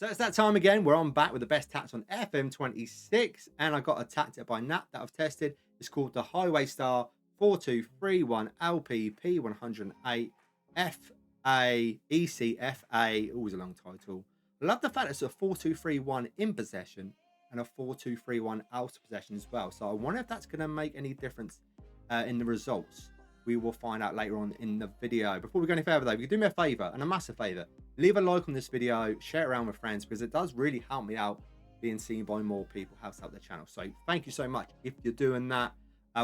So it's that time again where I'm back with the best tats on FM26, and I got a tactic by KNAP that I've tested. It's called the Highway Star 4231 LPP 108 FA ECFA. Always a long title. I love the fact it's a 4231 in possession and a 4231 out of possession as well. So I wonder if that's going to make any difference in the results. We will find out later on in the video. Before we go any further though, if you could do me a favor and a massive favor, leave a like on this video, share it around with friends, because it does really help me out being seen by more people, helps out the channel. So thank you so much if you're doing that.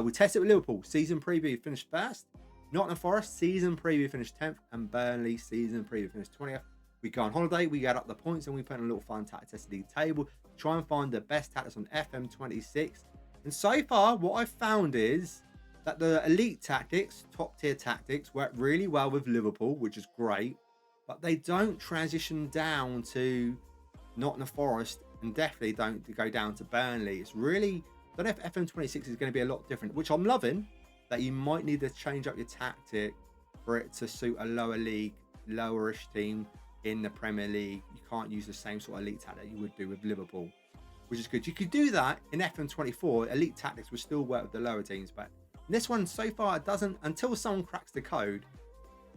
We tested with Liverpool, season preview finished first. Nottingham Forest, season preview finished 10th, and Burnley, season preview finished 20th. We go on holiday, we add up the points, and we put in a little fun tactic test league table to try and find the best tactics on FM26. And so far, what I've found is that the elite tactics, top tier tactics, work really well with Liverpool, which is great, but they don't transition down to Nottingham Forest and definitely don't go down to Burnley. It's really, I don't know if FM26 is going to be a lot different, which I'm loving, that you might need to change up your tactic for it to suit a lower league, lowerish team in the Premier League. You can't use the same sort of elite tactic you would do with Liverpool, which is good. You could do that in FM24. Elite tactics would still work with the lower teams, but this one so far it doesn't, until someone cracks the code.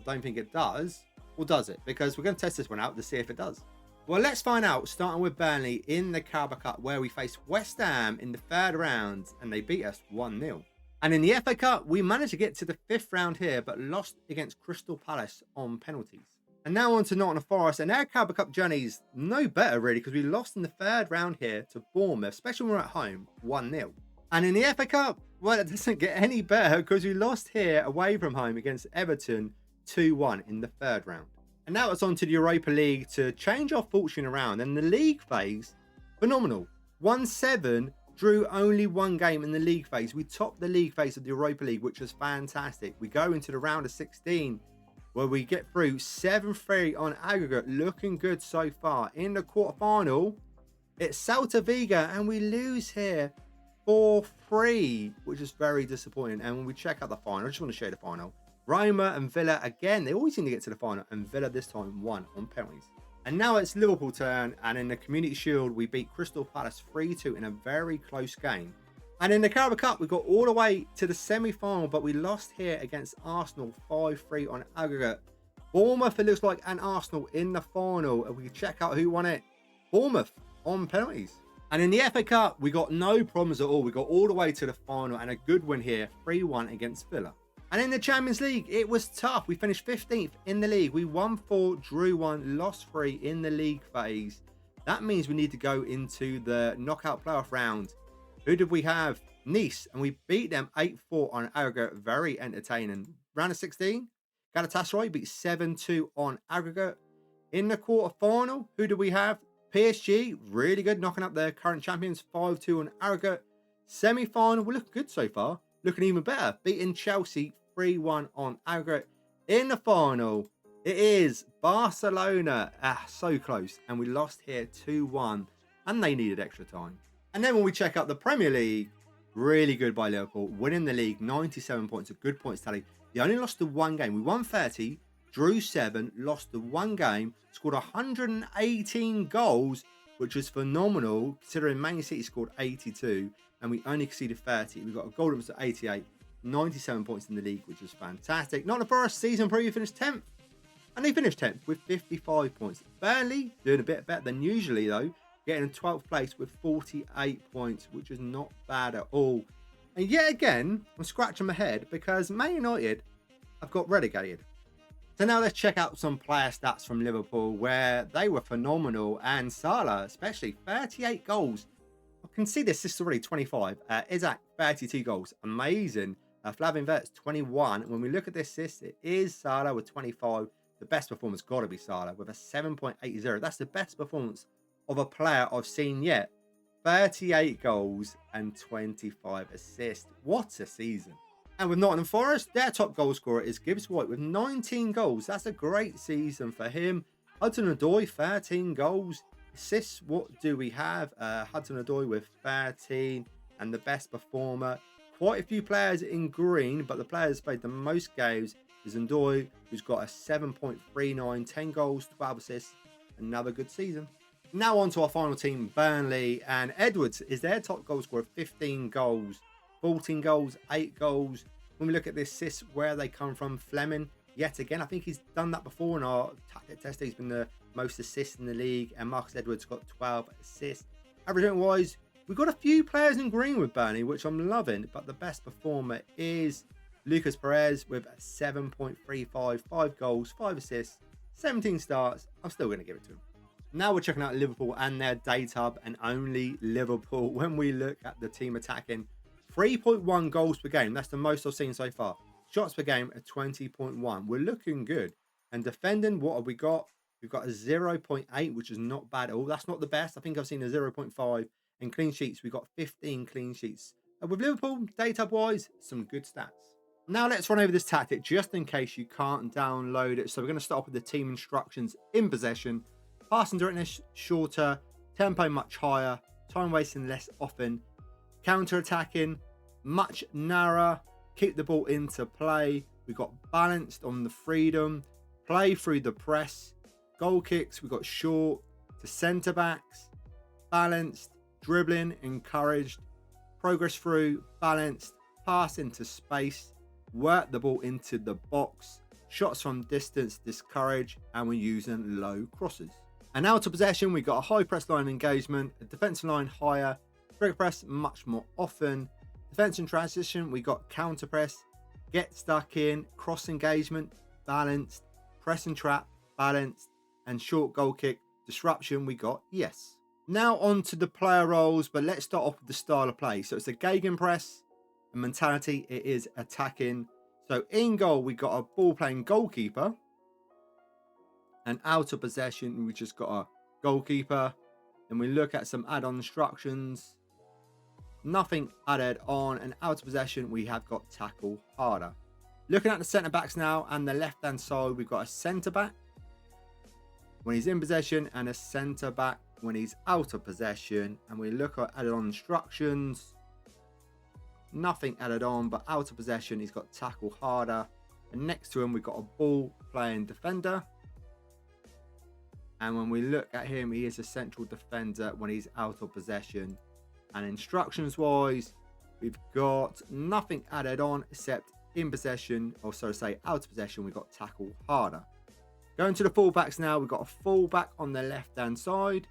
I don't think it does. Or does it? Because we're going to test this one out to see if it does. Well, let's find out, starting with Burnley in the Carabao Cup, where we faced West Ham in the third round and they beat us 1-0. And in the FA Cup, we managed to get to the fifth round here, but lost against Crystal Palace on penalties. And now on to Nottingham Forest, and their Carabao Cup journey's no better really, because we lost in the third round here to Bournemouth, especially when we're at home, 1-0. And in the FA Cup, well, it doesn't get any better because we lost here away from home against Everton 2-1 in the third round. And now it's on to the Europa League to change our fortune around. And the league phase, phenomenal. 1-7, drew only one game in the league phase. We topped the league phase of the Europa League, which was fantastic. We go into the round of 16, where we get through 7-3 on aggregate. Looking good so far. In the quarterfinal, it's Celta Vigo, and we lose here 4-3, which is very disappointing. And when we check out the final, I just want to show you the final. Roma and Villa, again, they always seem to get to the final, and Villa this time won on penalties. And now it's Liverpool turn, and in the Community Shield, we beat Crystal Palace 3-2 in a very close game. And in the Carabao Cup, we got all the way to the semi-final, but we lost here against Arsenal 5-3 on aggregate. Bournemouth, it looks like, and Arsenal in the final, and we can check out who won it. Bournemouth on penalties. And in the FA Cup, we got no problems at all. We got all the way to the final, and a good win here, 3-1 against Villa. And in the Champions League, it was tough. We finished 15th in the league. We won 4, drew 1, lost 3 in the league phase. That means we need to go into the knockout playoff round. Who did we have? Nice. And we beat them 8-4 on aggregate. Very entertaining. Round of 16, Galatasaray beat 7-2 on aggregate. In the quarterfinal, who do we have? PSG, really good, knocking up their current champions 5-2 on aggregate. Semi-final, we look good so far. Looking even better, beating Chelsea 3-1 on aggregate. In the final, it is Barcelona. So close. And we lost here 2-1. And they needed extra time. And then when we check out the Premier League, really good by Liverpool. Winning the league, 97 points, a good points tally. They only lost the one game. We won 30, drew 7, lost the one game, scored 118 goals, which is phenomenal considering Man City scored 82 and we only conceded 30. We got a goal difference at 88, 97 points in the league, which is fantastic. Nottingham Forest season preview finished 10th, and they finished 10th with 55 points. Burnley doing a bit better than usually though, getting in 12th place with 48 points, which is not bad at all. And yet again, I'm scratching my head because Man United have got relegated. So now let's check out some player stats from Liverpool where they were phenomenal, and Salah especially, 38 goals. I can see the assists already, 25. Isaac, 32 goals, amazing. Flavin Wirtz, 21. When we look at the assists, it is Salah with 25. The best performance got to be Salah with a 7.80. That's the best performance of a player I've seen yet. 38 goals and 25 assists. What a season. And with Nottingham Forest, their top goal scorer is Gibbs White with 19 goals. That's a great season for him. Hudson-Odoi, 13 goals. Assists, what do we have? Hudson-Odoi with 13, and the best performer. Quite a few players in green, but the player who's played the most games is Ndoi, who's got a 7.39, 10 goals, 12 assists. Another good season. Now on to our final team, Burnley, and Edwards is their top goal scorer, 15 goals, 14 goals, 8 goals. When we look at the assists, where they come from, Fleming, yet again, I think he's done that before in our tactic test. He's been the most assists in the league, and Marcus Edwards got 12 assists. Average wise, we've got a few players in green with Burnley, which I'm loving, but the best performer is Lucas Perez with 7.35, 5 goals, 5 assists, 17 starts. I'm still going to give it to him. Now we're checking out Liverpool and their day tub, and only Liverpool. When we look at the team attacking, 3.1 goals per game. That's the most I've seen so far. Shots per game at 20.1. We're looking good. And defending, what have we got? We've got a 0.8, which is not bad at all. That's not the best. I think I've seen a 0.5. And clean sheets, we've got 15 clean sheets. With Liverpool, day tub wise, some good stats. Now let's run over this tactic just in case you can't download it. So we're going to start off with the team instructions in possession. Passing directness shorter, tempo much higher, time wasting less often, counter attacking much narrower, keep the ball into play. We've got balanced on the freedom, play through the press, goal kicks. We've got short to centre backs, balanced, dribbling, encouraged, progress through, balanced, pass into space, work the ball into the box, shots from distance discouraged, and we're using low crosses. And now to possession, we've got a high press line engagement, a defensive line higher, quick press much more often. Defense in transition, we got counter press, get stuck in, cross engagement, balanced, press and trap, balanced, and short goal kick disruption, we got yes. Now on to the player roles, but let's start off with the style of play. So it's a gegenpress, a mentality, it is attacking. So in goal, we got a ball playing goalkeeper. And out of possession, we just got a goalkeeper. And we look at some add-on instructions. Nothing added on. And out of possession, we have got tackle harder. Looking at the centre backs now, and the left-hand side, we've got a centre back when he's in possession, and a centre back when he's out of possession. And we look at added on instructions. Nothing added on, but out of possession, he's got tackle harder. And next to him, we've got a ball playing defender. And when we look at him, he is a central defender when he's out of possession. And instructions wise, we've got nothing added on except in possession, or so to say out of possession, we've got tackle harder. Going to the fullbacks now, we've got a fullback on the left hand side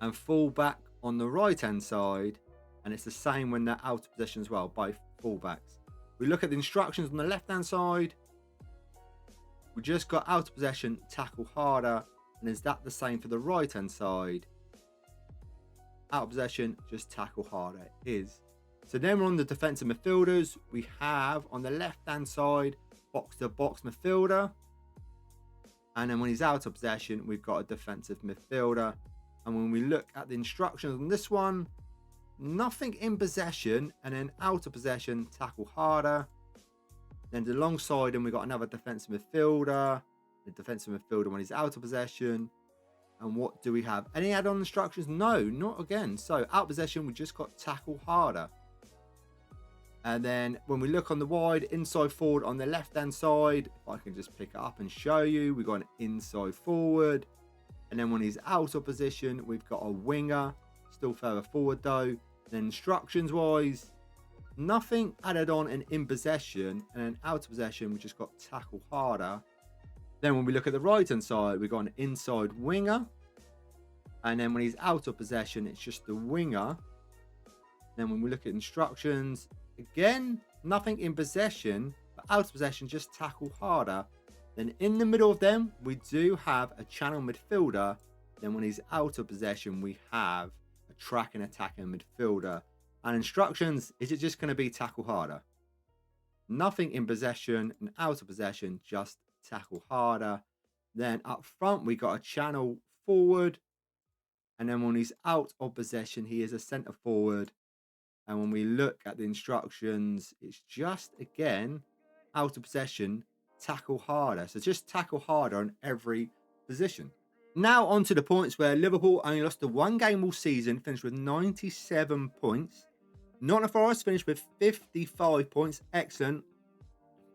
and fullback on the right hand side. And it's the same when they're out of possession as well, both fullbacks. We look at the instructions on the left hand side. We just got out of possession, tackle harder. And is that the same for the right hand side? Out of possession, just tackle harder. It is. So then we're on the defensive midfielders. We have on the left hand side, box to box midfielder. And then when he's out of possession, we've got a defensive midfielder. And when we look at the instructions on this one, nothing in possession, and then out of possession, tackle harder. Then alongside him, we've got another defensive midfielder. The defensive midfielder when he's out of possession. And what do we have? Any add-on instructions? No, not again. So out of possession, we just got tackle harder. And then when we look on the wide, inside forward on the left-hand side, if I can just pick it up and show you, we've got an inside forward. And then when he's out of position, we've got a winger. Still further forward though. Then instructions wise, nothing added on and in possession, and then out of possession we just got tackle harder. Then when we look at the right hand side, we've got an inside winger, and then when he's out of possession it's just the winger. Then when we look at instructions, again nothing in possession, but out of possession just tackle harder. Then in the middle of them we do have a channel midfielder. Then when he's out of possession we have a track and attacking midfielder. And instructions, is it just going to be tackle harder? Nothing in possession, and out of possession just tackle harder. Then up front we got a channel forward, and then when he's out of possession he is a centre forward. And when we look at the instructions, it's just again out of possession, tackle harder. So just tackle harder on every position. Now on to the points, where Liverpool only lost the one game all season, finished with 97 points. Nottingham Forest finished with 55 points, excellent.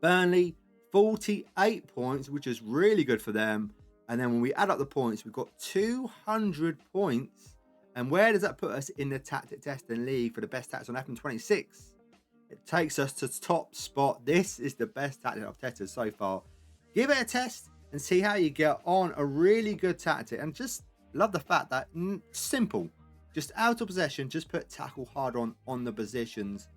Burnley 48 points, which is really good for them. And then when we add up the points, we've got 200 points. And where does that put us in the tactic testing league for the best tactics on FM26? It takes us to top spot. This is the best tactic I've tested so far. Give it a test and see how you get on. A really good tactic. And just love the fact that simple. Just out of possession, just put tackle hard on the positions.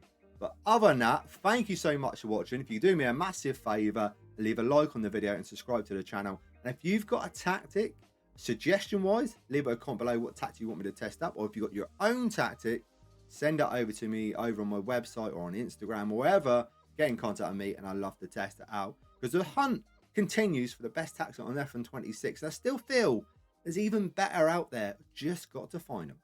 But other than that, thank you so much for watching. If you do me a massive favour, leave a like on the video and subscribe to the channel. And if you've got a tactic, suggestion-wise, leave a comment below what tactic you want me to test up. Or if you've got your own tactic, send it over to me over on my website or on Instagram or wherever. Get in contact with me and I'd love to test it out. Because the hunt continues for the best tactics on FM26. I still feel there's even better out there. Just got to find them.